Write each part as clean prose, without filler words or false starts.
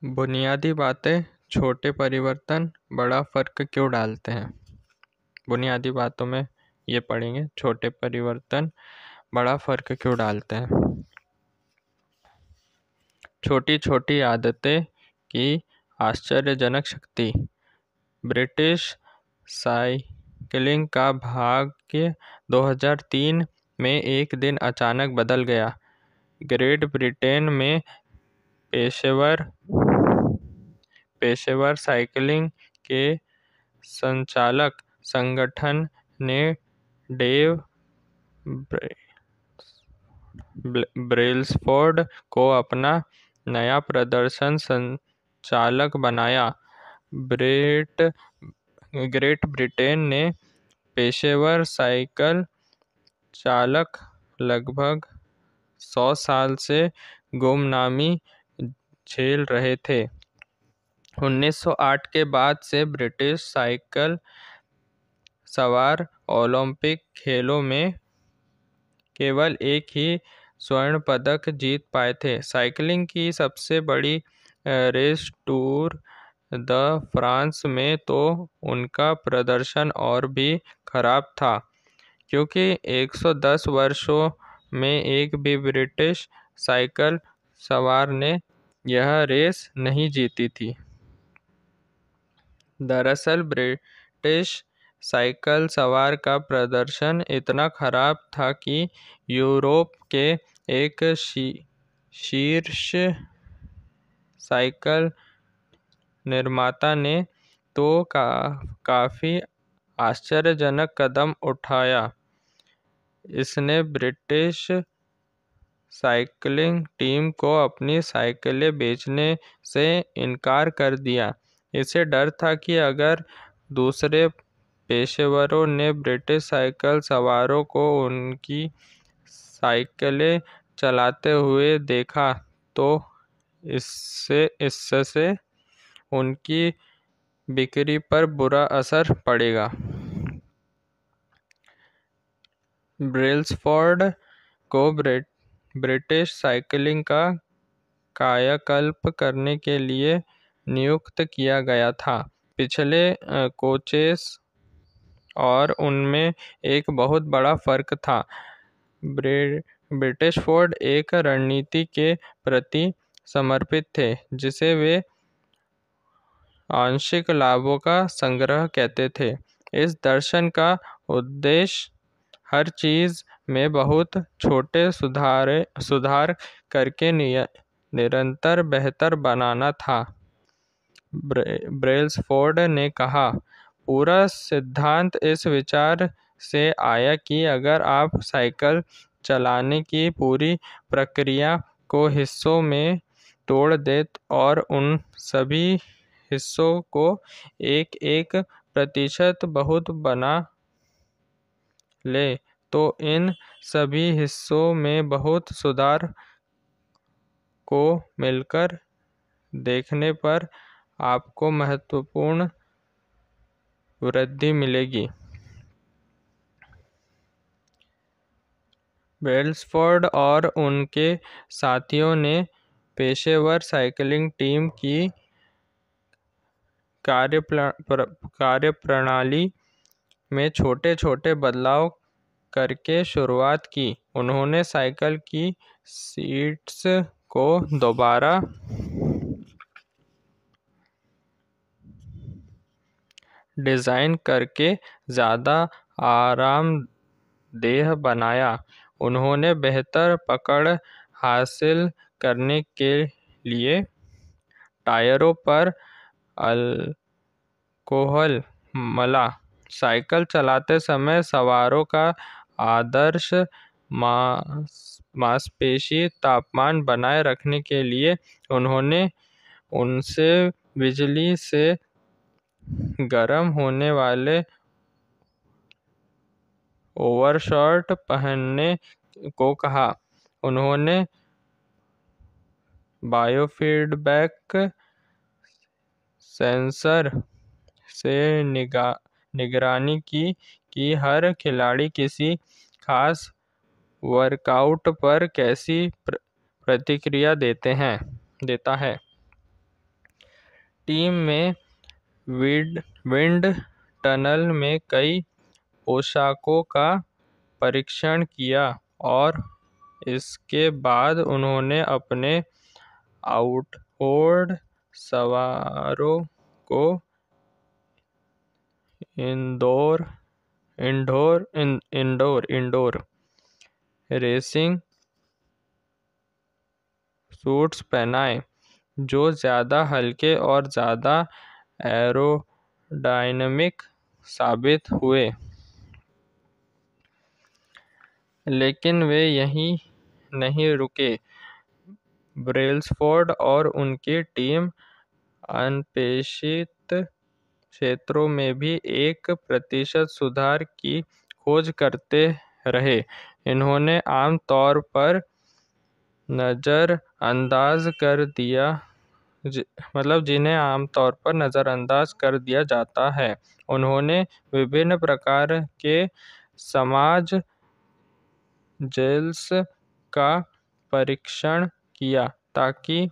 बुनियादी बातें छोटे परिवर्तन बड़ा फ़र्क क्यों डालते हैं। बुनियादी बातों में ये पढ़ेंगे, छोटे परिवर्तन बड़ा फ़र्क क्यों डालते हैं। छोटी छोटी आदतें की आश्चर्यजनक शक्ति। ब्रिटिश साइकिलिंग का भाग्य 2003 में एक दिन अचानक बदल गया। ग्रेट ब्रिटेन में पेशेवर साइकिलिंग के संचालक संगठन ने डेव ब्रेल्सफोर्ड को अपना नया प्रदर्शन संचालक बनाया। ग्रेट ब्रिटेन ने पेशेवर साइकिल चालक लगभग 100 साल से गुमनामी झेल रहे थे। 1908 के बाद से ब्रिटिश साइकिल सवार ओलंपिक खेलों में केवल एक ही स्वर्ण पदक जीत पाए थे। साइकिलिंग की सबसे बड़ी रेस टूर द फ्रांस में तो उनका प्रदर्शन और भी खराब था, क्योंकि 110 वर्षों में एक भी ब्रिटिश साइकिल सवार ने यह रेस नहीं जीती थी। दरअसल ब्रिटिश साइकिल सवार का प्रदर्शन इतना खराब था कि यूरोप के एक शीर्ष साइकिल निर्माता ने तो काफ़ी आश्चर्यजनक कदम उठाया। इसने ब्रिटिश साइकिलिंग टीम को अपनी साइकिलें बेचने से इनकार कर दिया। इसे डर था कि अगर दूसरे पेशेवरों ने ब्रिटिश साइकिल सवारों को उनकी साइकिलें चलाते हुए देखा तो इससे उनकी बिक्री पर बुरा असर पड़ेगा। ब्रेल्सफोर्ड को ब्रिटिश साइकिलिंग का कायाकल्प करने के लिए नियुक्त किया गया था। पिछले कोचेस और उनमें एक बहुत बड़ा फर्क था। ब्रिटिश फोर्ड एक रणनीति के प्रति समर्पित थे, जिसे वे आंशिक लाभों का संग्रह कहते थे। इस दर्शन का उद्देश्य हर चीज़ में बहुत छोटे सुधार करके निरंतर बेहतर बनाना था। ब्रेल्सफोर्ड ने कहा, पूरा सिद्धांत इस विचार से आया कि अगर आप साइकिल चलाने की पूरी प्रक्रिया को हिस्सों में तोड़ दें और उन सभी हिस्सों को एक एक प्रतिशत बहुत बना ले, तो इन सभी हिस्सों में बहुत सुधार को मिलकर देखने पर आपको महत्वपूर्ण वृद्धि मिलेगी। ब्रेल्सफोर्ड और उनके साथियों ने पेशेवर साइकिलिंग टीम की कार्यप्रणाली में छोटे छोटे बदलाव करके शुरुआत की। उन्होंने साइकिल की सीट्स को दोबारा डिज़ाइन करके ज़्यादा आरामदेह बनाया। उन्होंने बेहतर पकड़ हासिल करने के लिए टायरों पर अल्कोहल मला। साइकिल चलाते समय सवारों का आदर्श मांसपेशी तापमान बनाए रखने के लिए उन्होंने उनसे बिजली से गर्म होने वाले ओवरशर्ट पहनने को कहा। उन्होंने बायोफीडबैक सेंसर से निगरानी की कि हर खिलाड़ी किसी खास वर्कआउट पर कैसी प्रतिक्रिया देता है। टीम में विंड टनल में कई पोशाकों का परीक्षण किया और इसके बाद उन्होंने अपने आउटबोर्ड सवारों को इंडोर रेसिंग सूट्स पहनाए, जो ज़्यादा हल्के और ज़्यादा एरोडायनामिक साबित हुए। लेकिन वे यहीं नहीं रुके। ब्रेल्सफोर्ड और उनकी टीम अनपेक्षित क्षेत्रों में भी 1% सुधार की खोज करते रहे। इन्होंने आम तौर पर नज़रअंदाज कर दिया जिन्हें आमतौर पर नज़रअंदाज कर दिया जाता है। उन्होंने विभिन्न प्रकार के समाज जेल्स का परीक्षण किया ताकि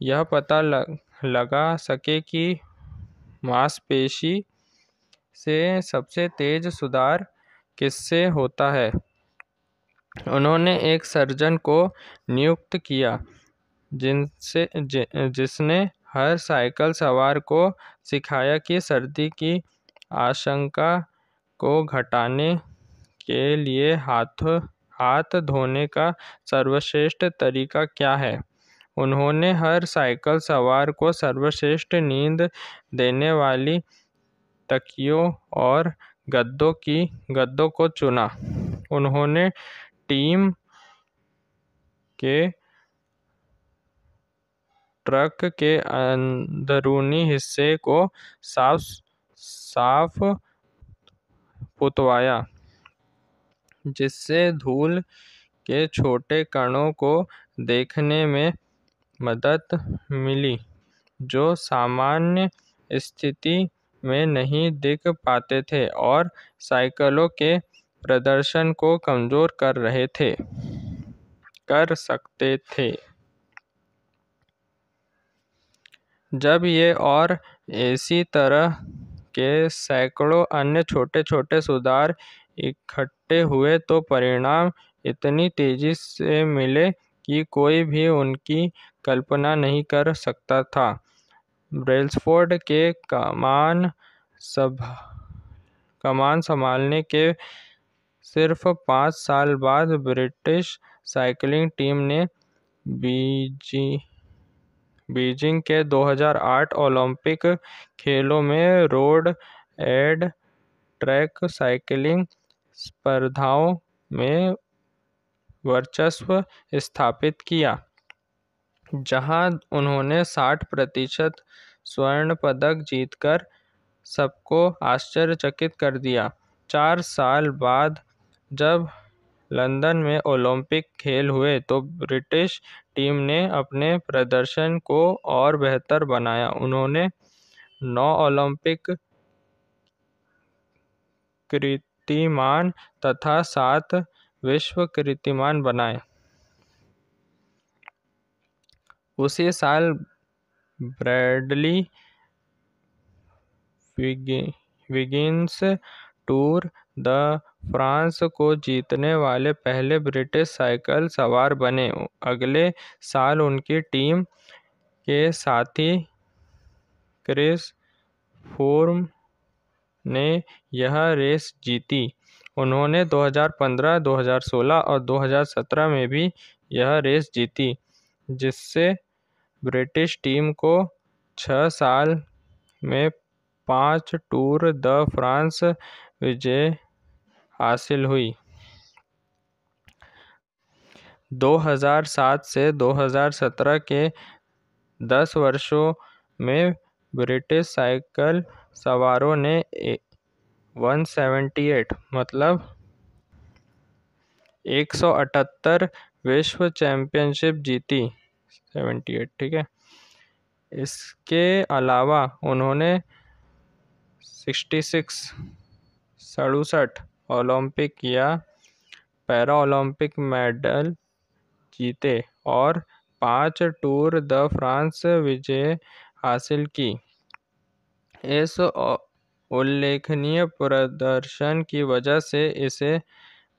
यह पता लगा सके कि मांसपेशी से सबसे तेज सुधार किससे होता है। उन्होंने एक सर्जन को नियुक्त किया जिसने हर साइकिल सवार को सिखाया कि सर्दी की आशंका को घटाने के लिए हाथ धोने का सर्वश्रेष्ठ तरीका क्या है। उन्होंने हर साइकिल सवार को सर्वश्रेष्ठ नींद देने वाली तकियों और गद्दों को चुना। उन्होंने टीम के ट्रक के अंदरूनी हिस्से को साफ पुतवाया, जिससे धूल के छोटे कणों को देखने में मदद मिली, जो सामान्य स्थिति में नहीं दिख पाते थे और साइकिलों के प्रदर्शन को कमजोर कर सकते थे। जब ये और इसी तरह के सैकड़ों अन्य छोटे सुधार इकट्ठे हुए तो परिणाम इतनी तेजी से मिले कि कोई भी उनकी कल्पना नहीं कर सकता था। ब्रेल्सफोर्ड के कमान संभालने के सिर्फ 5 साल बाद ब्रिटिश साइकिलिंग टीम ने बीजिंग के 2008 ओलंपिक खेलों में रोड एंड ट्रैक साइकिलिंग स्पर्धाओं में वर्चस्व स्थापित किया, जहां उन्होंने 60% स्वर्ण पदक जीतकर सबको आश्चर्यचकित कर दिया। 4 साल बाद जब लंदन में ओलंपिक खेल हुए तो ब्रिटिश टीम ने अपने प्रदर्शन को और बेहतर बनाया। उन्होंने 9 ओलंपिक कीर्तिमान तथा 7 विश्व कीर्तिमान बनाए। उसी साल Bradley Wiggins tour the France को जीतने वाले पहले ब्रिटिश साइकिल सवार बने। अगले साल उनकी टीम के साथी क्रिस फ्रूम ने यह रेस जीती। उन्होंने 2015, 2016 और 2017 में भी यह रेस जीती, जिससे ब्रिटिश टीम को 6 साल में 5 टूर द फ्रांस विजय हासिल हुई। 2007 से 2017 के 10 वर्षों में ब्रिटिश साइकिल सवारों ने 178 विश्व चैंपियनशिप जीती। 78, ठीक है। इसके अलावा उन्होंने 67 ओलंपिक या पैरा ओलंपिक मेडल जीते और 5 टूर द फ्रांस विजय हासिल की। इस उल्लेखनीय प्रदर्शन की वजह से इसे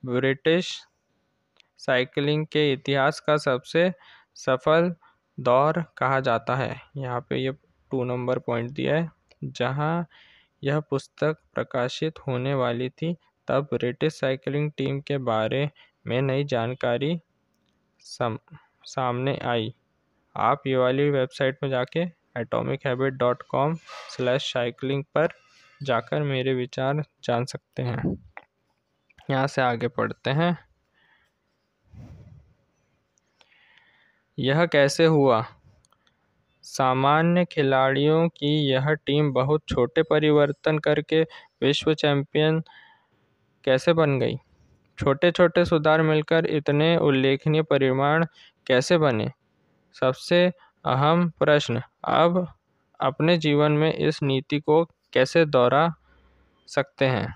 ब्रिटिश साइकिलिंग के इतिहास का सबसे सफल दौर कहा जाता है। यहाँ पे ये 2 नंबर पॉइंट दिया है। जहाँ यह पुस्तक प्रकाशित होने वाली थी तब ब्रिटिश साइकिलिंग टीम के बारे में नई जानकारी सामने आई। आप ये वाली वेबसाइट में जाके atomichabit.com/cycling पर जाकर मेरे विचार जान सकते हैं। यहाँ से आगे पढ़ते हैं। यह कैसे हुआ? सामान्य खिलाड़ियों की यह टीम बहुत छोटे परिवर्तन करके विश्व चैंपियन कैसे बन गई? छोटे छोटे सुधार मिलकर इतने उल्लेखनीय परिमाण कैसे बने? सबसे अहम प्रश्न, अब अपने जीवन में इस नीति को कैसे दोहरा सकते हैं?